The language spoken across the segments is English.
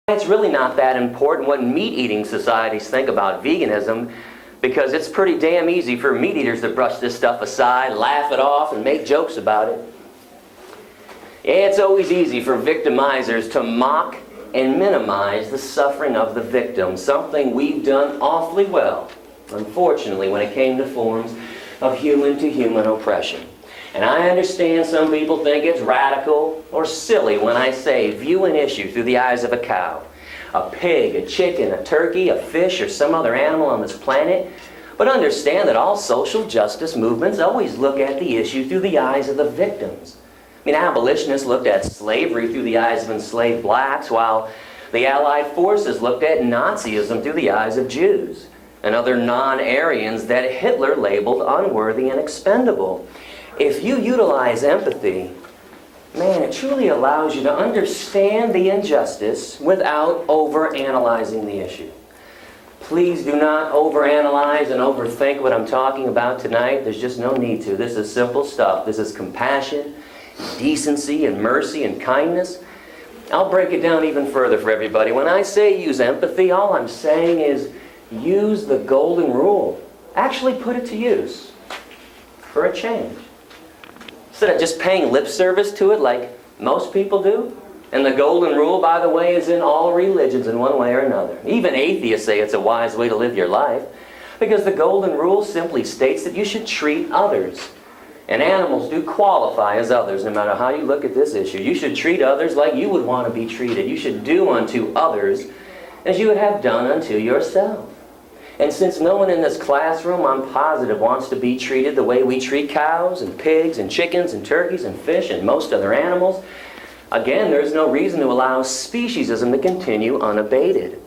It's really not that important what meat-eating societies think about veganism, because it's pretty damn easy for meat eaters to brush this stuff aside, laugh it off, and make jokes about it. Yeah, it's always easy for victimizers to mock and minimize the suffering of the victim, something we've done awfully well, unfortunately, when it came to forms of human-to-human oppression. And I understand some people think it's radical or silly when I say view an issue through the eyes of a cow, a pig, a chicken, a turkey, a fish, or some other animal on this planet. But understand that all social justice movements always look at the issue through the eyes of the victims. I mean, abolitionists looked at slavery through the eyes of enslaved blacks, while the Allied forces looked at Nazism through the eyes of Jews and other non-Aryans that Hitler labeled unworthy and expendable. If you utilize empathy, man, it truly allows you to understand the injustice without overanalyzing the issue. Please do not overanalyze and overthink what I'm talking about tonight. There's just no need to. This is simple stuff. This is compassion, decency, and mercy and kindness. I'll break it down even further for everybody. When I say use empathy, all I'm saying is use the golden rule. Actually put it to use for a change. Instead of just paying lip service to it like most people do. And the golden rule, by the way, is in all religions in one way or another. Even atheists say it's a wise way to live your life, because the golden rule simply states that you should treat others. And animals do qualify as others, no matter how you look at this issue. You should treat others like you would want to be treated. You should do unto others as you would have done unto yourself. And since no one in this classroom, I'm positive, wants to be treated the way we treat cows and pigs and chickens and turkeys and fish and most other animals, again, there's no reason to allow speciesism to continue unabated.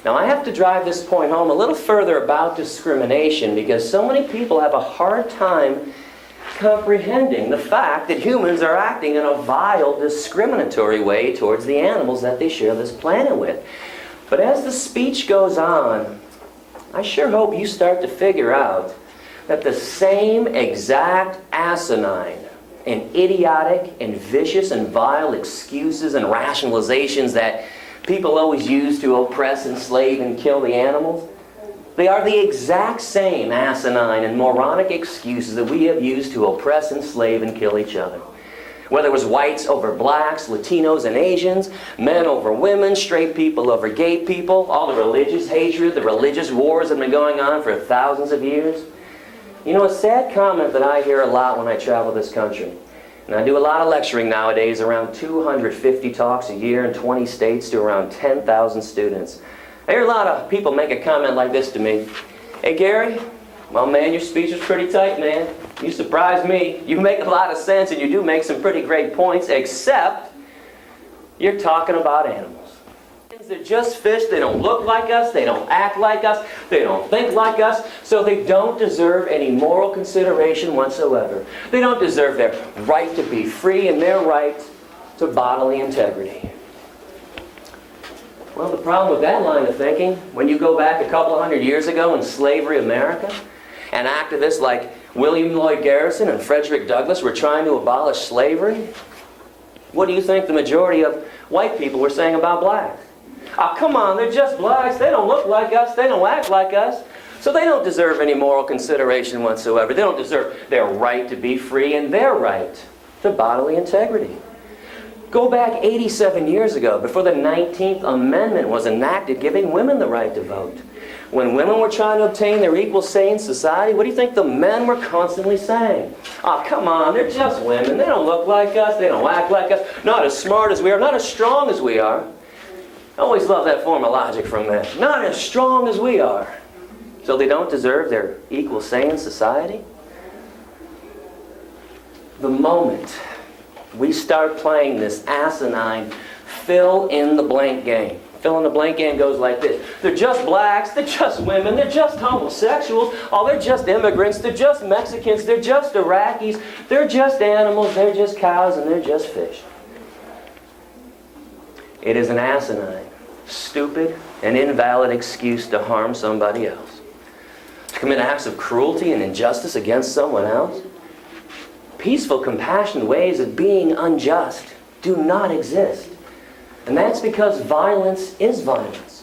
Now, I have to drive this point home a little further about discrimination, because so many people have a hard time comprehending the fact that humans are acting in a vile, discriminatory way towards the animals that they share this planet with. But as the speech goes on, I sure hope you start to figure out that the same exact asinine and idiotic and vicious and vile excuses and rationalizations that people always use to oppress, enslave, and kill the animals, they are the exact same asinine and moronic excuses that we have used to oppress, enslave, and kill each other. Whether it was whites over blacks, Latinos and Asians, men over women, straight people over gay people, all the religious hatred, the religious wars that have been going on for thousands of years. You know, a sad comment that I hear a lot when I travel this country, and I do a lot of lecturing nowadays, around 250 talks a year in 20 states to around 10,000 students. I hear a lot of people make a comment like this to me. Hey Gary, well man, your speech was pretty tight, man. You surprised me. You make a lot of sense and you do make some pretty great points, except you're talking about animals. They're just fish. They don't look like us. They don't act like us. They don't think like us. So they don't deserve any moral consideration whatsoever. They don't deserve their right to be free and their right to bodily integrity. Well, the problem with that line of thinking, when you go back a couple of hundred years ago in slavery America, and activists like William Lloyd Garrison and Frederick Douglass were trying to abolish slavery, what do you think the majority of white people were saying about blacks? Oh, come on, they're just blacks. They don't look like us. They don't act like us. So they don't deserve any moral consideration whatsoever. They don't deserve their right to be free and their right to bodily integrity. Go back 87 years ago, before the 19th Amendment was enacted giving women the right to vote. When women were trying to obtain their equal say in society, what do you think the men were constantly saying? Oh, come on, they're just women. They don't look like us. They don't act like us. Not as smart as we are. Not as strong as we are. I always love that form of logic from men. Not as strong as we are. So they don't deserve their equal say in society? The moment we start playing this asinine fill-in-the-blank game. Fill-in-the-blank game goes like this. They're just blacks, they're just women, they're just homosexuals, oh, they're just immigrants, they're just Mexicans, they're just Iraqis, they're just animals, they're just cows, and they're just fish. It is an asinine, stupid, and invalid excuse to harm somebody else. To commit acts of cruelty and injustice against someone else. Peaceful, compassionate ways of being unjust do not exist. And that's because violence is violence.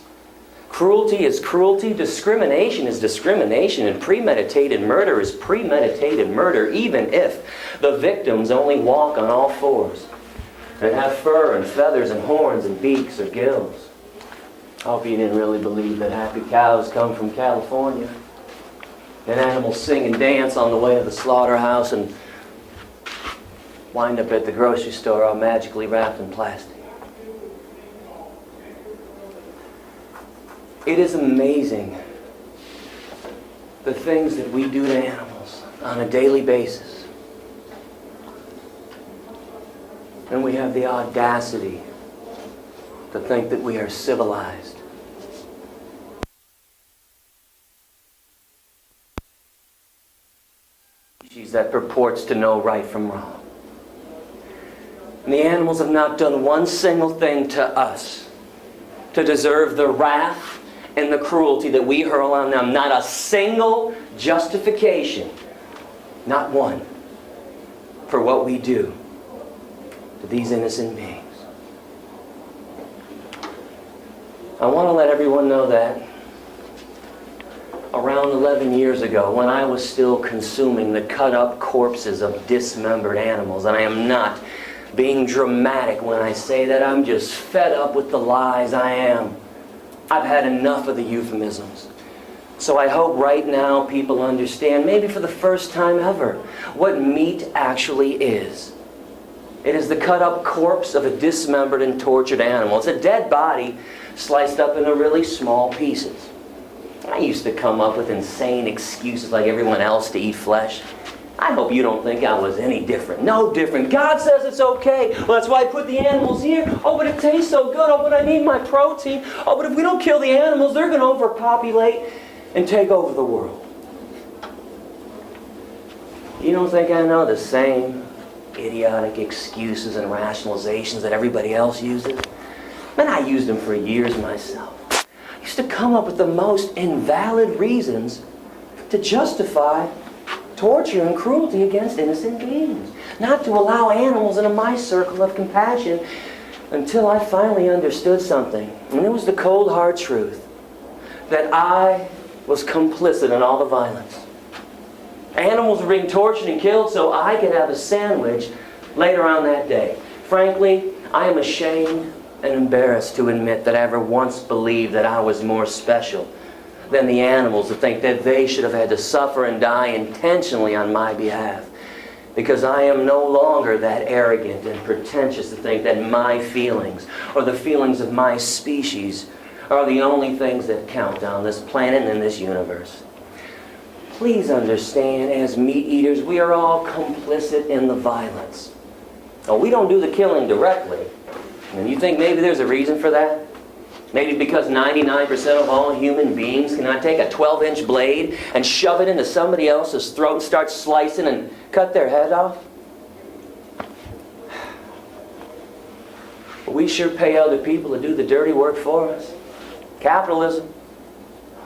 Cruelty is cruelty, discrimination is discrimination, and premeditated murder is premeditated murder, even if the victims only walk on all fours and have fur and feathers and horns and beaks or gills. I hope you didn't really believe that happy cows come from California and animals sing and dance on the way to the slaughterhouse and wind up at the grocery store all magically wrapped in plastic. It is amazing the things that we do to animals on a daily basis. And we have the audacity to think that we are civilized. Species that purports to know right from wrong. And the animals have not done one single thing to us to deserve the wrath and the cruelty that we hurl on them. Not a single justification, not one, for what we do to these innocent beings. I want to let everyone know that around 11 years ago, when I was still consuming the cut-up corpses of dismembered animals, and I am not being dramatic when I say that, I'm just fed up with the lies. I am. I've had enough of the euphemisms. So I hope right now people understand, maybe for the first time ever, what meat actually is. It is the cut-up corpse of a dismembered and tortured animal. It's a dead body sliced up into really small pieces. I used to come up with insane excuses like everyone else to eat flesh. I hope you don't think I was any different. No different. God says it's okay. Well, that's why I put the animals here. Oh, but it tastes so good. Oh, but I need my protein. Oh, but if we don't kill the animals, they're going to overpopulate and take over the world. You don't think I know the same idiotic excuses and rationalizations that everybody else uses? Man, I used them for years myself. I used to come up with the most invalid reasons to justify torture and cruelty against innocent beings. Not to allow animals into my circle of compassion until I finally understood something. And it was the cold hard truth that I was complicit in all the violence. Animals were being tortured and killed so I could have a sandwich later on that day. Frankly, I am ashamed and embarrassed to admit that I ever once believed that I was more special than the animals, to think that they should have had to suffer and die intentionally on my behalf. Because I am no longer that arrogant and pretentious to think that my feelings or the feelings of my species are the only things that count on this planet and in this universe. Please understand, as meat eaters, we are all complicit in the violence. Now, we don't do the killing directly. And you think maybe there's a reason for that? Maybe because 99% of all human beings cannot take a 12-inch blade and shove it into somebody else's throat and start slicing and cut their head off? But we sure pay other people to do the dirty work for us. Capitalism.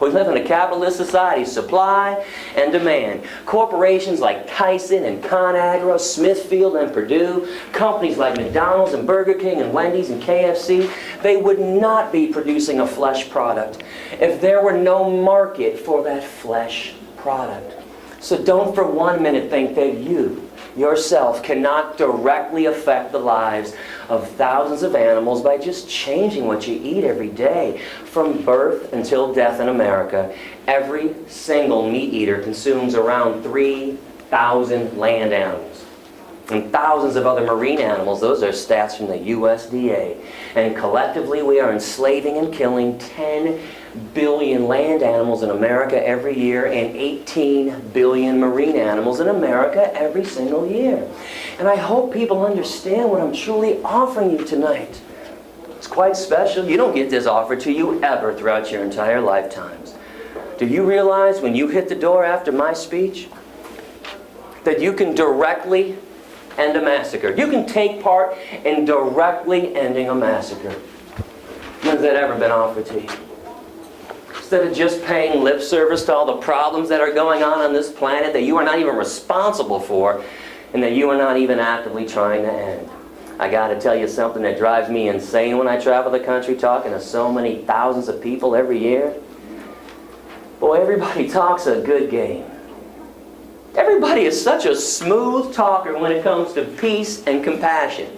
We live in a capitalist society, supply and demand. Corporations like Tyson and ConAgra, Smithfield and Purdue, companies like McDonald's and Burger King and Wendy's and KFC, they would not be producing a flesh product if there were no market for that flesh product. So don't for 1 minute think that you, yourself, cannot directly affect the lives of thousands of animals by just changing what you eat every day. From birth until death in America, every single meat eater consumes around 3,000 land animals. And thousands of other marine animals. Those are stats from the USDA. And collectively we are enslaving and killing 10 billion land animals in America every year and 18 billion marine animals in America every single year. And I hope people understand what I'm truly offering you tonight. It's quite special. You don't get this offered to you ever throughout your entire lifetimes. Do you realize when you hit the door after my speech that you can directly end a massacre? You can take part in directly ending a massacre. When has that ever been offered to you? Instead of just paying lip service to all the problems that are going on this planet that you are not even responsible for and that you are not even actively trying to end. I got to tell you something that drives me insane when I travel the country talking to so many thousands of people every year. Boy, everybody talks a good game. Everybody is such a smooth talker when it comes to peace and compassion.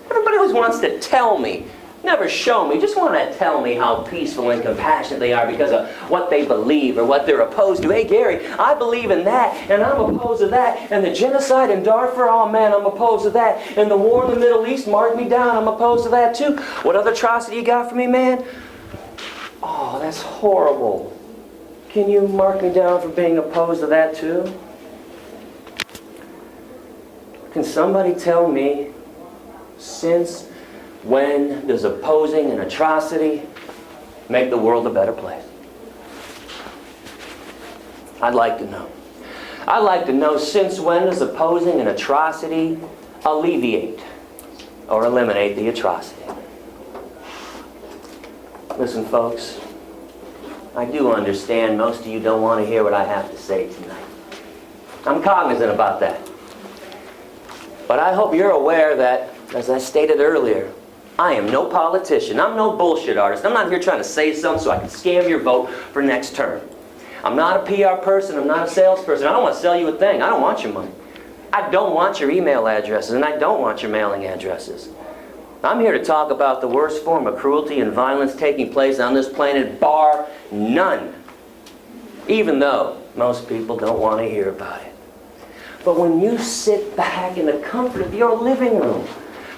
Everybody always wants to tell me, never show me, just want to tell me how peaceful and compassionate they are because of what they believe or what they're opposed to. Hey Gary, I believe in that and I'm opposed to that. And the genocide in Darfur, oh man, I'm opposed to that. And the war in the Middle East, mark me down, I'm opposed to that too. What other atrocity you got for me, man? Oh, that's horrible. Can you mark me down for being opposed to that too? Can somebody tell me, since when does opposing an atrocity make the world a better place? I'd like to know. I'd like to know, since when does opposing an atrocity alleviate or eliminate the atrocity? Listen, folks, I do understand most of you don't want to hear what I have to say tonight. I'm cognizant about that. But I hope you're aware that, as I stated earlier, I am no politician. I'm no bullshit artist. I'm not here trying to say something so I can scam your vote for next term. I'm not a PR person. I'm not a salesperson. I don't want to sell you a thing. I don't want your money. I don't want your email addresses, and I don't want your mailing addresses. I'm here to talk about the worst form of cruelty and violence taking place on this planet, bar none. Even though most people don't want to hear about it. But when you sit back in the comfort of your living room,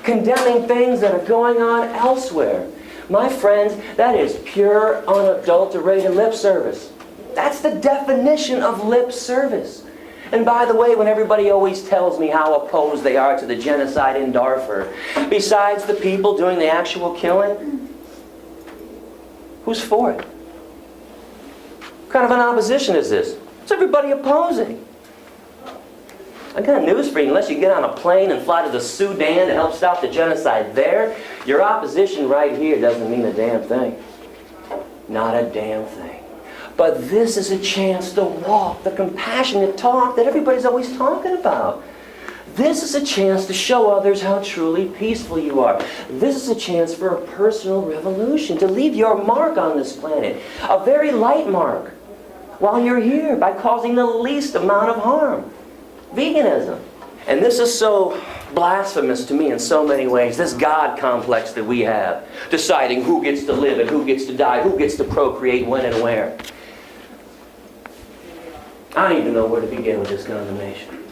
condemning things that are going on elsewhere, my friends, that is pure, unadulterated lip service. That's the definition of lip service. And by the way, when everybody always tells me how opposed they are to the genocide in Darfur, besides the people doing the actual killing, who's for it? What kind of an opposition is this? What's everybody opposing? I got news for you. Unless you get on a plane and fly to the Sudan to help stop the genocide there, your opposition right here doesn't mean a damn thing. Not a damn thing. But this is a chance to walk the compassionate talk that everybody's always talking about. This is a chance to show others how truly peaceful you are. This is a chance for a personal revolution, to leave your mark on this planet, a very light mark, while you're here by causing the least amount of harm. Veganism. And this is so blasphemous to me in so many ways, this God complex that we have, deciding who gets to live and who gets to die, who gets to procreate, when and where. I don't even know where to begin with this condemnation.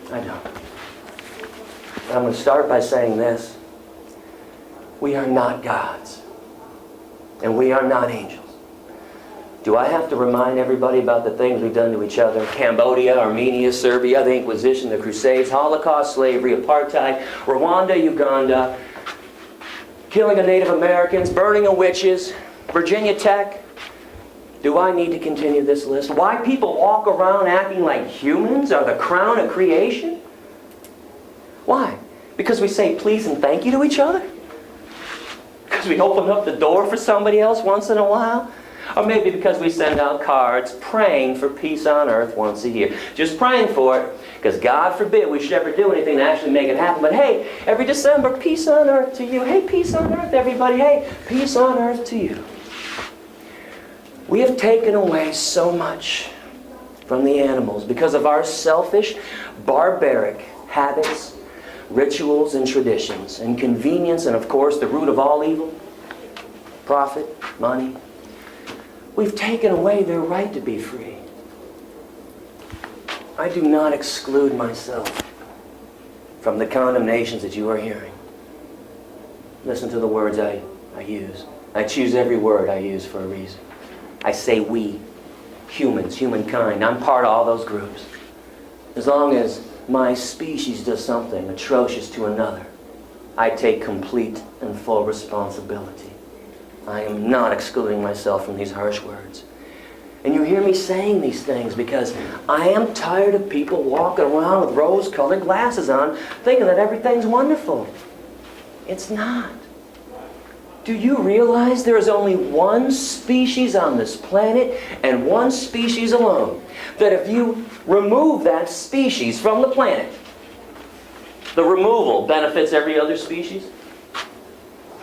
I don't. But I'm going to start by saying this. We are not gods. And we are not angels. Do I have to remind everybody about the things we've done to each other? Cambodia, Armenia, Serbia, the Inquisition, the Crusades, Holocaust, slavery, apartheid, Rwanda, Uganda, killing of Native Americans, burning of witches, Virginia Tech. Do I need to continue this list? Why people walk around acting like humans are the crown of creation? Why? Because we say please and thank you to each other? Because we open up the door for somebody else once in a while? Or maybe because we send out cards praying for peace on earth once a year. Just praying for it, because God forbid we should ever do anything to actually make it happen. But hey, every December, peace on earth to you. Hey, peace on earth, everybody. Hey, peace on earth to you. We have taken away so much from the animals because of our selfish, barbaric habits, rituals, and traditions, and convenience, and of course the root of all evil, profit, money. We've taken away their right to be free. I do not exclude myself from the condemnations that you are hearing. Listen to the words I use. I choose every word I use for a reason. I say we, humans, humankind. I'm part of all those groups. As long as my species does something atrocious to another, I take complete and full responsibility. I am not excluding myself from these harsh words. And you hear me saying these things because I am tired of people walking around with rose-colored glasses on thinking that everything's wonderful. It's not. Do you realize there is only one species on this planet and one species alone? That if you remove that species from the planet, The removal benefits every other species.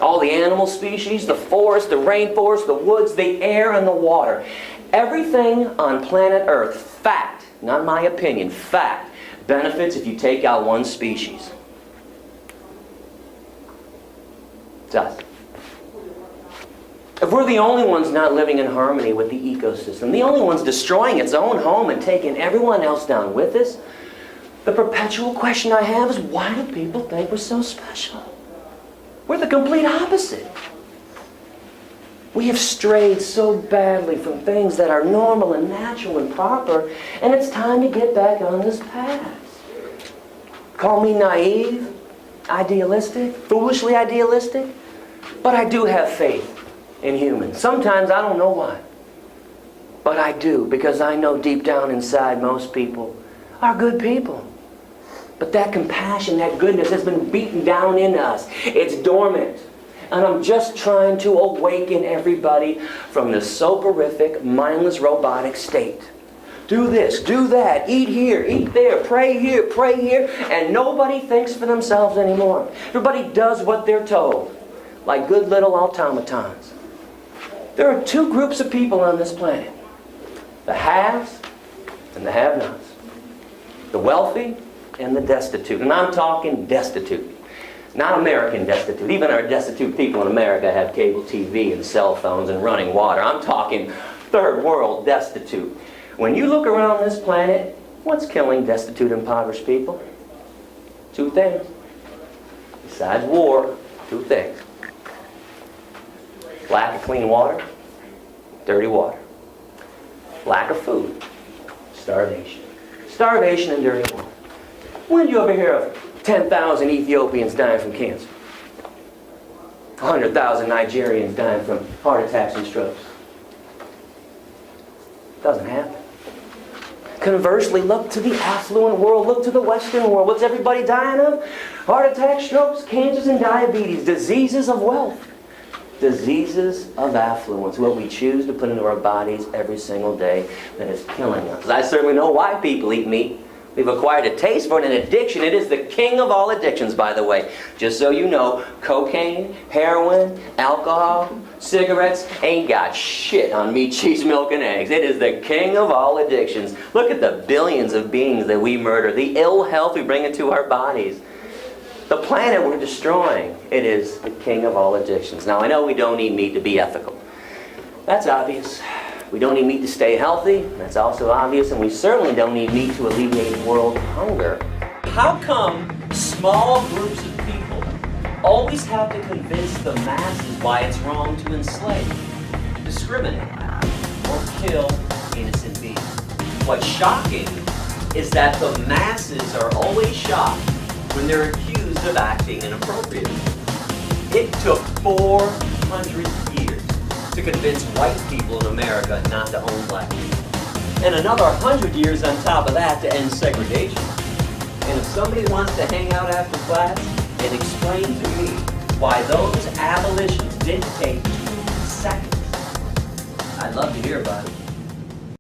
All the animal species, the forest, the rainforest, the woods, the air, and the water. Everything on planet Earth, fact, not my opinion, fact, benefits if you take out one species. It does. If we're the only ones not living in harmony with the ecosystem, the only ones destroying its own home and taking everyone else down with us, the perpetual question I have is, why do people think we're so special? We're the complete opposite. We have strayed so badly from things that are normal and natural and proper, and it's time to get back on this path. Call me naive, idealistic, foolishly idealistic, but I do have faith in humans. Sometimes I don't know why, but I do, because I know deep down inside most people are good people. But that compassion, that goodness has been beaten down in us. It's dormant. And I'm just trying to awaken everybody from this soporific, mindless, robotic state. Do this, do that, eat here, eat there, pray here, and nobody thinks for themselves anymore. Everybody does what they're told, like good little automatons. There are two groups of people on this planet. The haves and the have-nots. The wealthy and the destitute. And I'm talking destitute. Not American destitute. Even our destitute people in America have cable TV and cell phones and running water. I'm talking third world destitute. When you look around this planet, what's killing destitute, impoverished people? Two things. Besides war, two things. Lack of clean water, dirty water. Lack of food, starvation. Starvation and dirty water. When did you ever hear of 10,000 Ethiopians dying from cancer? 100,000 Nigerians dying from heart attacks and strokes? Doesn't happen. Conversely, look to the affluent world, look to the Western world. What's everybody dying of? Heart attacks, strokes, cancers, and diabetes. Diseases of wealth. Diseases of affluence. What we choose to put into our bodies every single day that is killing us. I certainly know why people eat meat. We've acquired a taste for it, an addiction. It is the king of all addictions, by the way. Just so you know, cocaine, heroin, alcohol, cigarettes ain't got shit on meat, cheese, milk, and eggs. It is the king of all addictions. Look at the billions of beings that we murder, the ill health we bring into our bodies. The planet we're destroying, it is the king of all addictions. Now, I know we don't eat meat to be ethical. That's obvious. We don't eat meat to stay healthy. That's also obvious. And we certainly don't eat meat to alleviate world hunger. How come small groups of people always have to convince the masses why it's wrong to enslave, discriminate, or kill innocent beings? What's shocking is that the masses are always shocked when they're accused of acting inappropriately. It took 400 years to convince white people in America not to own black people. And another 100 years on top of that to end segregation. And if somebody wants to hang out after class and explain to me why those abolitions didn't take 2 seconds, I'd love to hear about it.